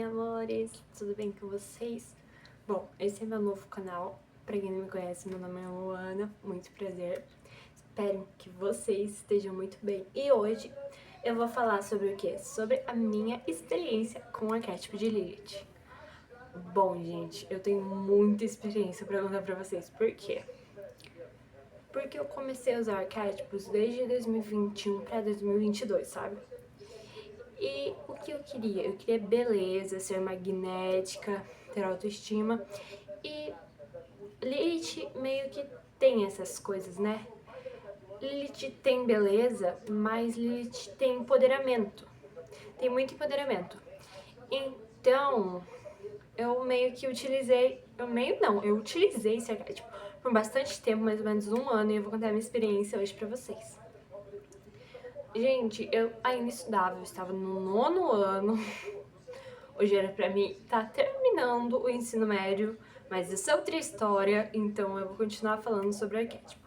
amores, tudo bem com vocês? Bom, esse é meu novo canal, pra quem não me conhece, meu nome é Luana, muito prazer. Espero que vocês estejam muito bem. E hoje eu vou falar sobre o quê? Sobre a minha experiência com o arquétipo de Lilith. Bom, gente, eu tenho muita experiência pra contar pra vocês. Por quê? Porque eu comecei a usar arquétipos desde 2021 pra 2022, sabe? E o que eu queria? Eu queria beleza, ser magnética, ter autoestima. E Lilith meio que tem essas coisas, né? Lilith tem beleza, mas Lilith tem empoderamento. Tem muito empoderamento. Então, eu meio que utilizei... Eu utilizei esse arquétipo por bastante tempo, mais ou menos um ano, e eu vou contar a minha experiência hoje pra vocês. Gente, eu ainda estudava, eu estava no 9º ano. Hoje era pra mim estar terminando o ensino médio, mas isso é outra história, então eu vou continuar falando sobre arquétipo.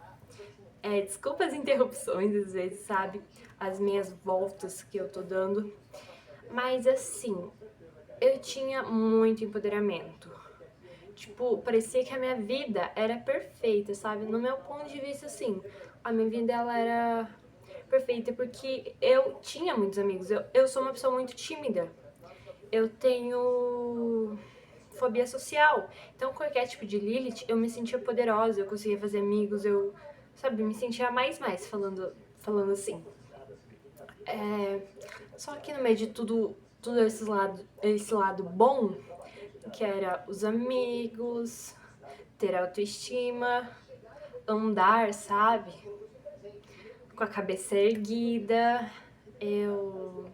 Desculpa as interrupções, às vezes, sabe? As minhas voltas que eu tô dando. Mas assim, eu tinha muito empoderamento. Tipo, parecia que a minha vida era perfeita, sabe? No meu ponto de vista, assim, a minha vida ela era perfeita porque eu tinha muitos amigos. Eu sou uma pessoa muito tímida. Eu tenho fobia social. Então, com o arquétipo de Lilith, eu me sentia poderosa, eu conseguia fazer amigos, eu, sabe, me sentia mais falando assim. Só que no meio de tudo esse lado bom, que era os amigos, ter autoestima, andar, sabe, com a cabeça erguida, eu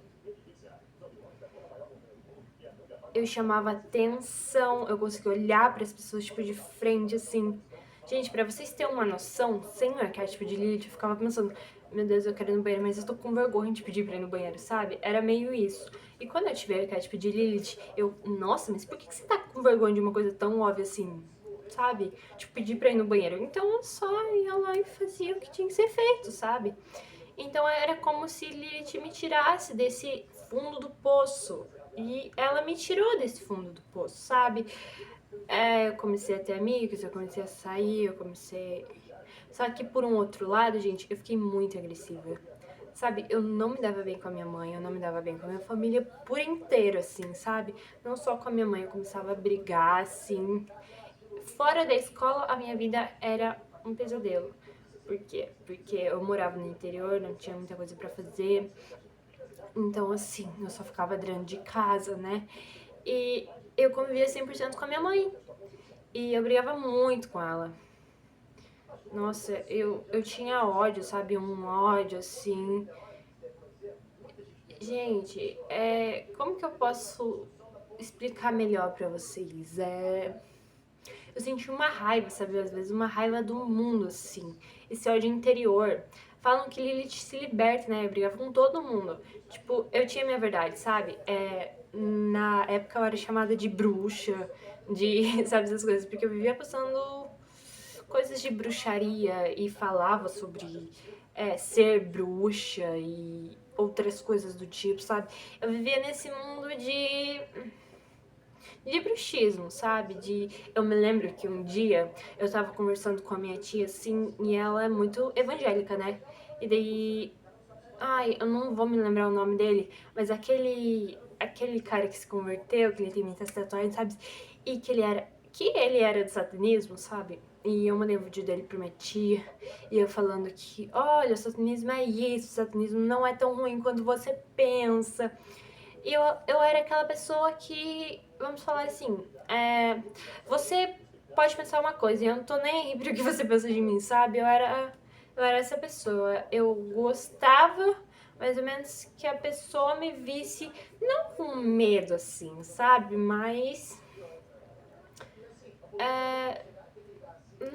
chamava atenção, eu conseguia olhar para as pessoas, tipo, de frente, assim. Gente, pra vocês terem uma noção, sem o arquétipo de Lilith, eu ficava pensando, meu Deus, eu quero ir no banheiro, mas eu tô com vergonha de pedir pra ir no banheiro, sabe? Era meio isso. E quando eu tive o arquétipo de Lilith, nossa, mas por que você tá com vergonha de uma coisa tão óbvia assim, sabe? Tipo, pedir pra ir no banheiro. Então eu só ia lá e fazia o que tinha que ser feito, sabe? Então era como se Lilith me tirasse desse fundo do poço. E ela me tirou desse fundo do poço, sabe? Eu comecei a ter amigos, eu comecei a sair, eu comecei... Só que por um outro lado, gente, eu fiquei muito agressiva. Sabe, eu não me dava bem com a minha mãe, eu não me dava bem com a minha família por inteiro, assim, sabe? Não só com a minha mãe, eu começava a brigar, assim. Fora da escola, a minha vida era um pesadelo. Por quê? Porque eu morava no interior, não tinha muita coisa pra fazer. Então, assim, eu só ficava dentro de casa, né? E eu convivia 100% com a minha mãe. E eu brigava muito com ela. Nossa, eu tinha ódio, sabe? Um ódio, assim. Gente, como que eu posso explicar melhor pra vocês? Eu senti uma raiva, sabe? Às vezes uma raiva do mundo, assim. Esse ódio interior. Falam que Lilith se liberta, né? Eu brigava com todo mundo. Tipo, eu tinha minha verdade, sabe? Na época eu era chamada de bruxa, sabe, essas coisas. Porque eu vivia passando coisas de bruxaria e falava sobre ser bruxa e outras coisas do tipo, sabe? Eu vivia nesse mundo de bruxismo, sabe? Eu me lembro que um dia eu tava conversando com a minha tia, assim, e ela é muito evangélica, né? E daí... Ai, eu não vou me lembrar o nome dele, mas aquele cara que se converteu, que ele tem muitas tatuagens, sabe? E que ele era do satanismo, sabe? E eu mandei um vídeo dele pra minha tia, e eu falando que, olha, o satanismo é isso, o satanismo não é tão ruim quanto você pensa. E eu era aquela pessoa que, vamos falar assim, você pode pensar uma coisa e eu não tô nem aí pro que você pensa de mim, sabe? Eu era essa pessoa. Eu gostava, mais ou menos, que a pessoa me visse, não com medo, assim, sabe? Mas...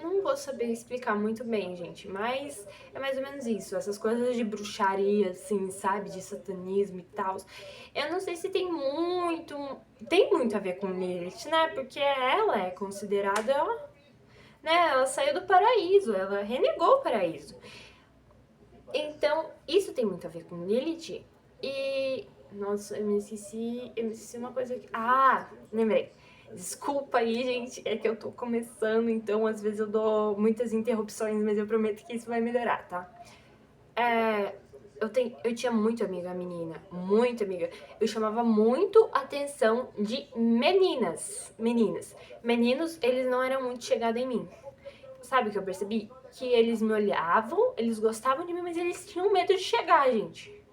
não vou saber explicar muito bem, gente, mas é mais ou menos isso, essas coisas de bruxaria, assim, sabe, de satanismo e tal. Eu não sei se tem muito a ver com Lilith, né, porque ela é considerada, né, ela saiu do paraíso, ela renegou o paraíso. Então, isso tem muito a ver com Lilith, e Nossa, eu me esqueci uma coisa aqui. Ah, lembrei. Desculpa aí, gente, é que eu tô começando, então às vezes eu dou muitas interrupções, mas eu prometo que isso vai melhorar, tá? É, eu tinha muito amiga menina, muito amiga. Eu chamava muito a atenção de meninas. Meninos, eles não eram muito chegados em mim. Sabe o que eu percebi? Que eles me olhavam, eles gostavam de mim, mas eles tinham medo de chegar, gente.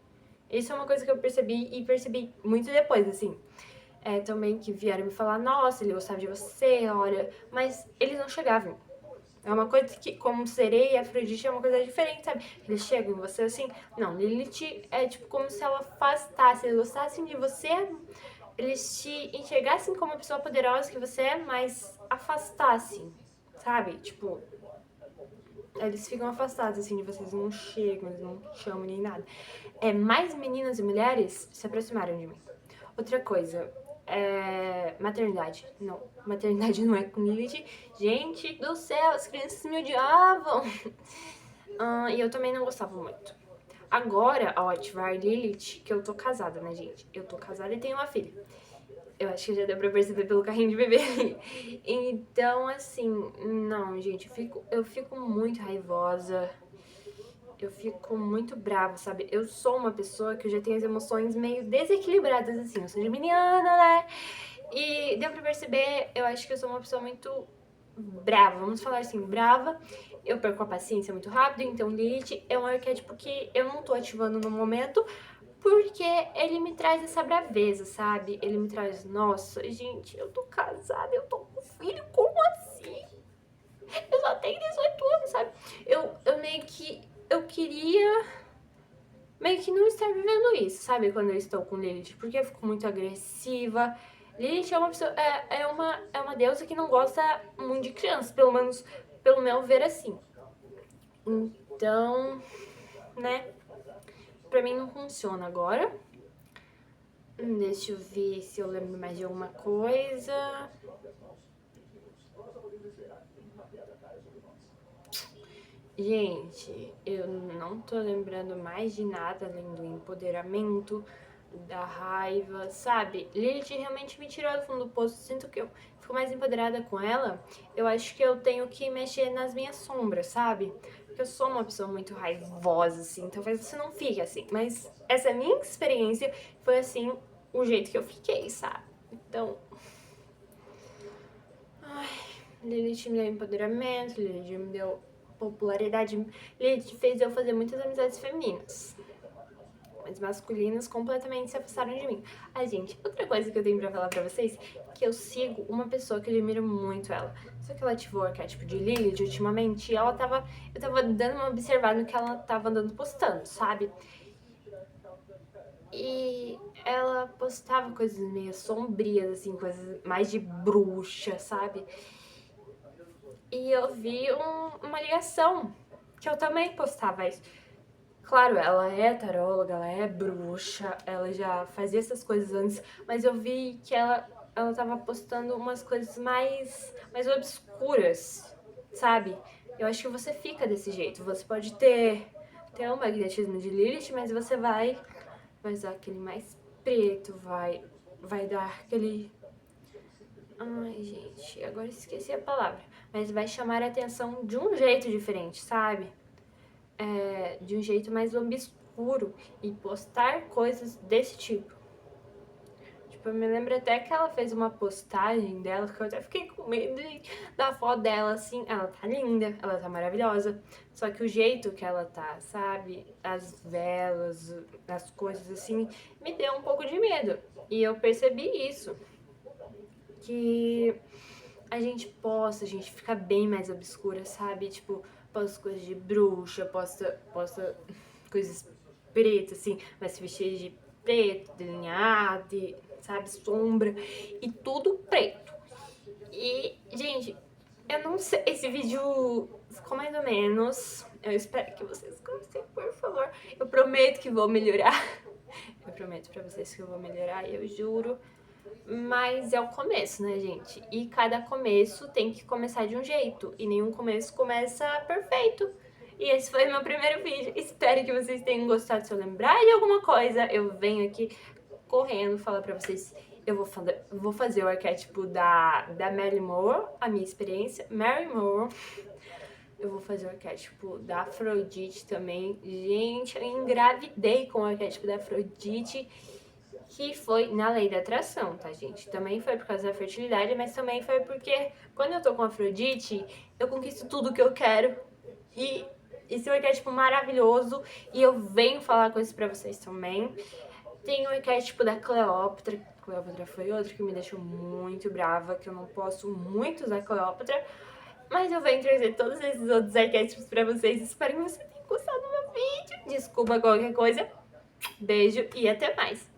Isso é uma coisa que eu percebi e percebi muito depois, assim. Também que vieram me falar, nossa, ele gostava de você, olha, mas eles não chegavam. É uma coisa que, como sereia e Afrodite, é uma coisa diferente, sabe? Eles chegam em você assim, não, Lilith é tipo como se ela afastasse, eles gostassem de você, eles te enxergassem como uma pessoa poderosa que você é, mas afastassem, sabe? Tipo, eles ficam afastados assim de vocês, não chegam, eles não chamam nem nada. Mais meninas e mulheres se aproximaram de mim. Outra coisa, maternidade. Não, maternidade não é com Lilith. Gente do céu, as crianças me odiavam. E eu também não gostava muito. Agora, ó, ativar Lilith, que eu tô casada, né, gente? Eu tô casada e tenho uma filha. Eu acho que já deu pra perceber pelo carrinho de bebê ali. Então, assim, não, gente, eu fico muito raivosa. Eu fico muito brava, sabe? Eu sou uma pessoa que eu já tenho as emoções meio desequilibradas, assim. Eu sou geminiana, né? E deu pra perceber, eu acho que eu sou uma pessoa muito brava. Vamos falar assim, brava. Eu perco a paciência muito rápido, então Lilith é um arquétipo que eu não tô ativando no momento, porque ele me traz essa braveza, sabe? Ele me traz, nossa, gente, eu tô casada, eu tô com filho, como assim? Eu só tenho 18 anos, sabe? Eu meio que. Eu queria meio que não estar vivendo isso, sabe? Quando eu estou com Lilith, porque eu fico muito agressiva. Lilith é uma pessoa, é uma deusa que não gosta muito de crianças, pelo menos pelo meu ver assim. Então, né? Pra mim não funciona agora. Deixa eu ver se eu lembro mais de alguma coisa. Gente, eu não tô lembrando mais de nada além do empoderamento, da raiva, sabe? Lilith realmente me tirou do fundo do poço. Sinto que eu fico mais empoderada com ela. Eu acho que eu tenho que mexer nas minhas sombras, sabe? Porque eu sou uma pessoa muito raivosa, assim. Talvez você não fique assim. Mas essa minha experiência foi assim, o jeito que eu fiquei, sabe? Então. Ai, Lilith me deu empoderamento, Lilith me deu popularidade. Lilith fez eu fazer muitas amizades femininas. Mas masculinas completamente se afastaram de mim. Ai, gente, outra coisa que eu tenho pra falar pra vocês, que eu sigo uma pessoa que eu admiro muito ela. Só que ela ativou o arquétipo de Lilith ultimamente e eu tava dando uma observada no que ela tava andando postando, sabe? E ela postava coisas meio sombrias, assim, coisas mais de bruxa, sabe? E eu vi uma ligação, que eu também postava isso. Claro, ela é taróloga, ela é bruxa, ela já fazia essas coisas antes, mas eu vi que ela tava postando umas coisas mais obscuras, sabe? Eu acho que você fica desse jeito. Você pode ter um magnetismo de Lilith, mas você vai usar aquele mais preto, vai dar aquele. Ai, gente, agora esqueci a palavra. Mas vai chamar a atenção de um jeito diferente, sabe? De um jeito mais obscuro e postar coisas desse tipo. Tipo, eu me lembro até que ela fez uma postagem dela que eu até fiquei com medo da foto dela, assim. Ela tá linda, ela tá maravilhosa. Só que o jeito que ela tá, sabe? As velas, as coisas assim, me deu um pouco de medo. E eu percebi isso. Que a gente fica bem mais obscura, sabe? Tipo, posta coisas de bruxa, posta coisas pretas, assim, vai se vestir de preto, delineado, sabe, sombra, e tudo preto. E, gente, eu não sei, esse vídeo ficou mais ou menos, eu espero que vocês gostem, por favor. Eu prometo que vou melhorar, eu prometo pra vocês que eu vou melhorar, eu juro. Mas é o começo, né, gente? E cada começo tem que começar de um jeito. E nenhum começo começa perfeito. E esse foi meu primeiro vídeo. Espero que vocês tenham gostado. Se eu lembrar de alguma coisa, eu venho aqui correndo falar pra vocês. Eu vou fazer o arquétipo da Mary Moore, a minha experiência. Mary Moore. Eu vou fazer o arquétipo da Afrodite também. Gente, eu engravidei com o arquétipo da Afrodite, que foi na lei da atração, tá, gente? Também foi por causa da fertilidade, mas também foi porque quando eu tô com a Afrodite, eu conquisto tudo que eu quero. E esse é um arquétipo maravilhoso, e eu venho falar coisas pra vocês também. Tem o arquétipo da Cleópatra. Cleópatra foi outro que me deixou muito brava, que eu não posso muito usar Cleópatra. Mas eu venho trazer todos esses outros arquétipos pra vocês. Espero que você tenha gostado do meu vídeo. Desculpa qualquer coisa. Beijo e até mais.